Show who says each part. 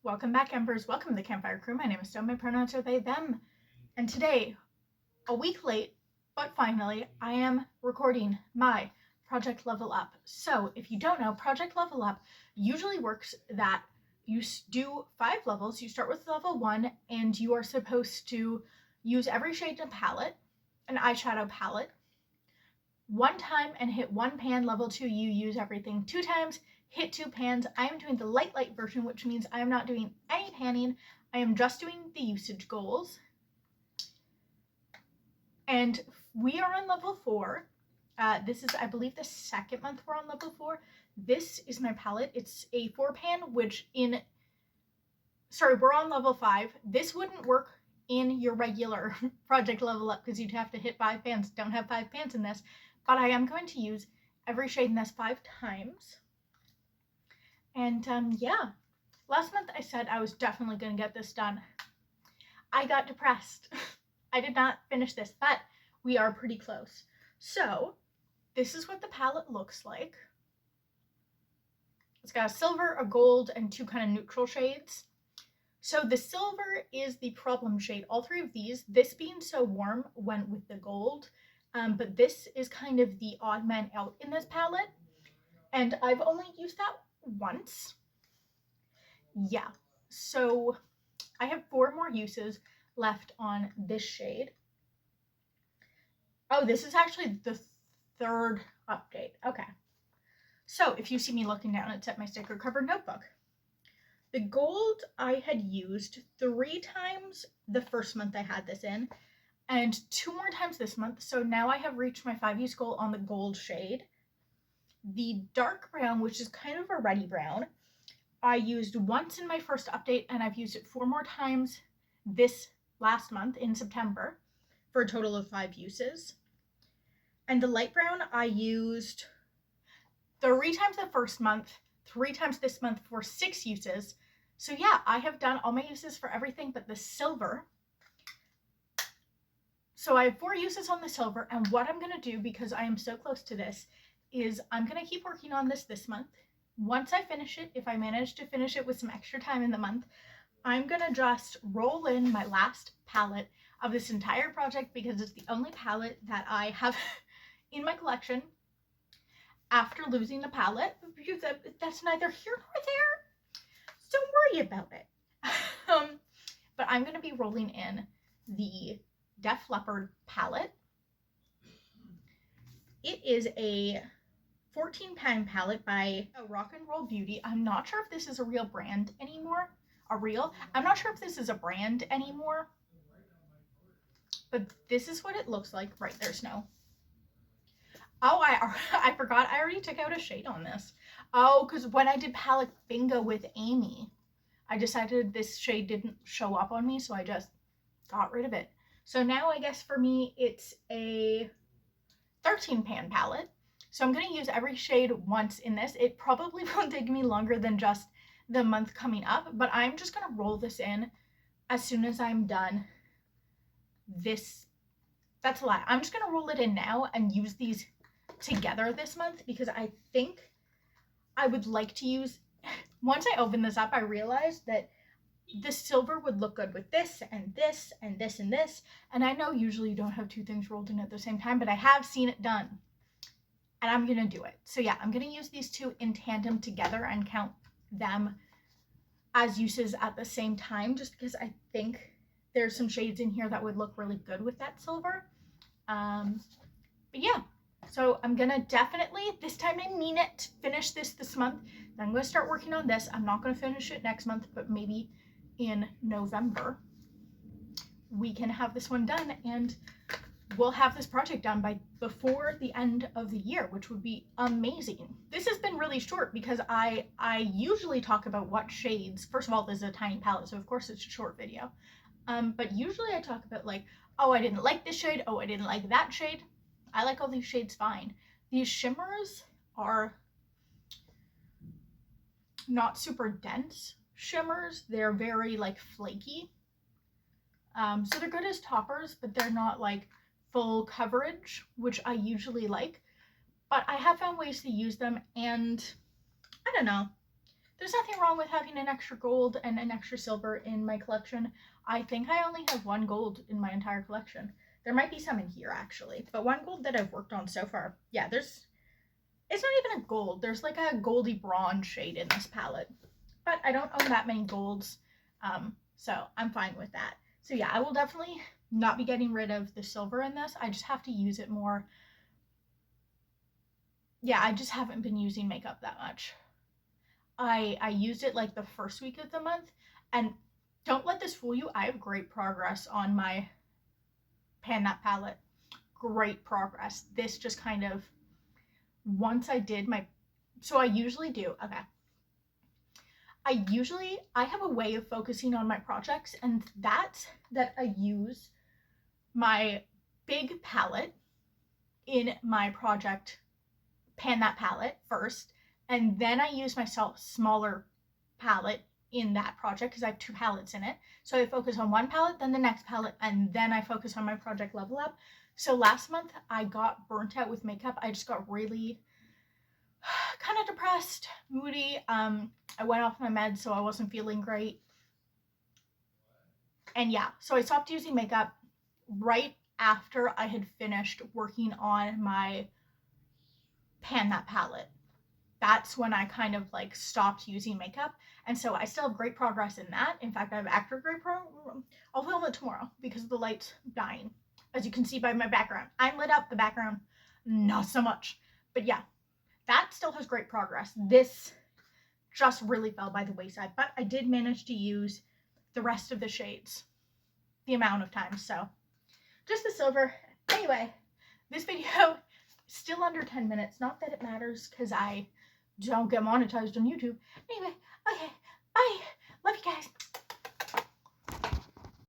Speaker 1: Welcome back, Embers. Welcome to the Campfire Crew. My name is Stone. My pronouns are they, them. And today, a week late, but finally, I am recording my Project Level Up. So, if you don't know, Project Level Up usually works that you do 5 levels. You start with level 1, and you are supposed to use every shade in a palette, an eyeshadow palette, 1 time and hit 1 pan. Level 2, you use everything 2 times, hit 2 pans. I am doing the light version, which means I am not doing any panning. I am just doing the usage goals. And we are on level 4. This is, I believe, the second month we're on level 4. This is my palette. It's a 4 pan, which we're on level 5. This wouldn't work in your regular Project Level Up because you'd have to hit 5 pans. Don't have 5 pans in this. But I am going to use every shade in this 5 times. And yeah, last month I said I was definitely going to get this done. I got depressed. I did not finish this, but we are pretty close. So this is what the palette looks like. It's got a silver, a gold, and 2 kind of neutral shades. So the silver is the problem shade. All 3 of these, this being so warm, went with the gold. But this is kind of the odd man out in this palette. And I've only used that once. Yeah, so I have 4 more uses left on this shade. Oh, this is actually the 3rd update. Okay. So if you see me looking down, it's at my sticker covered notebook. The gold I had used 3 times the first month I had this in, and 2 more times this month. So now I have reached my 5 use goal on the gold shade. The dark brown, which is kind of a reddy brown, I used once in my first update, and I've used it 4 more times this last month in September for a total of 5 uses. And the light brown I used 3 times the first month, 3 times this month for 6 uses. So yeah, I have done all my uses for everything but the silver. So I have 4 uses on the silver, and what I'm going to do, because I am so close to this, is I'm going to keep working on this month. Once I finish it, if I manage to finish it with some extra time in the month, I'm going to just roll in my last palette of this entire project because it's the only palette that I have in my collection after losing the palette. That's neither here nor there. Don't worry about it. But I'm going to be rolling in the Def Leppard palette. It is a 14 pan palette by Rock and Roll Beauty. I'm not sure if this is a real brand anymore. I'm not sure if this is a brand anymore. But this is what it looks like. Right, there's no. Oh, I forgot I already took out a shade on this. Oh, because when I did palette bingo with Amy, I decided this shade didn't show up on me, so I just got rid of it. So now I guess for me it's a 13 pan palette. So I'm going to use every shade once in this. It probably will take me longer than just the month coming up, but I'm just going to roll this in as soon as I'm done this. That's a lie. I'm just going to roll it in now and use these together this month because I think I would like to use, once I open this up, I realized that the silver would look good with this and this and this and this. And I know usually you don't have 2 things rolled in at the same time, but I have seen it done. And I'm going to do it. So yeah, I'm going to use these 2 in tandem together and count them as uses at the same time, just because I think there's some shades in here that would look really good with that silver. But yeah, so I'm going to definitely, this time I mean it, finish this month. Then I'm going to start working on this. I'm not going to finish it next month, but maybe in November we can have this one done, and we'll have this project done before the end of the year, which would be amazing. This has been really short because I usually talk about what shades. First of all, this is a tiny palette, so of course it's a short video. But usually I talk about like, oh, I didn't like this shade. Oh, I didn't like that shade. I like all these shades fine. These shimmers are not super dense shimmers. They're very like flaky. So they're good as toppers, but they're not like full coverage, which I usually like. But I have found ways to use them, and I don't know. There's nothing wrong with having an extra gold and an extra silver in my collection. I think I only have one gold in my entire collection. There might be some in here actually, but one gold that I've worked on so far. Yeah, it's not even a gold. There's like a goldy bronze shade in this palette, but I don't own that many golds, so I'm fine with that. So yeah, I will definitely not be getting rid of the silver in this. I just have to use it more. Yeah, I just haven't been using makeup that much. I used it like the first week of the month, and don't let this fool you, I have great progress on my Pan That palette. Great progress. This just kind of, once I did my, so I usually do, okay. I have a way of focusing on my projects, and that's that I use my big palette in my project, Pan That palette first, and then I use my smaller palette in that project because I have 2 palettes in it. So I focus on one palette, then the next palette, and then I focus on my project Level Up. So last month I got burnt out with makeup. I just got really kind of depressed, moody. I went off my meds, so I wasn't feeling great. And yeah, so I stopped using makeup right after I had finished working on my Pan That palette. That's when I kind of like stopped using makeup. And so I still have great progress in that. In fact, I have extra great I'll film it tomorrow because the light's dying. As you can see by my background. I'm lit up, the background, not so much. But yeah, that still has great progress. This just really fell by the wayside, but I did manage to use the rest of the shades the amount of times. So just the silver. Anyway, this video still under 10 minutes. Not that it matters because I don't get monetized on YouTube. Anyway, okay, bye.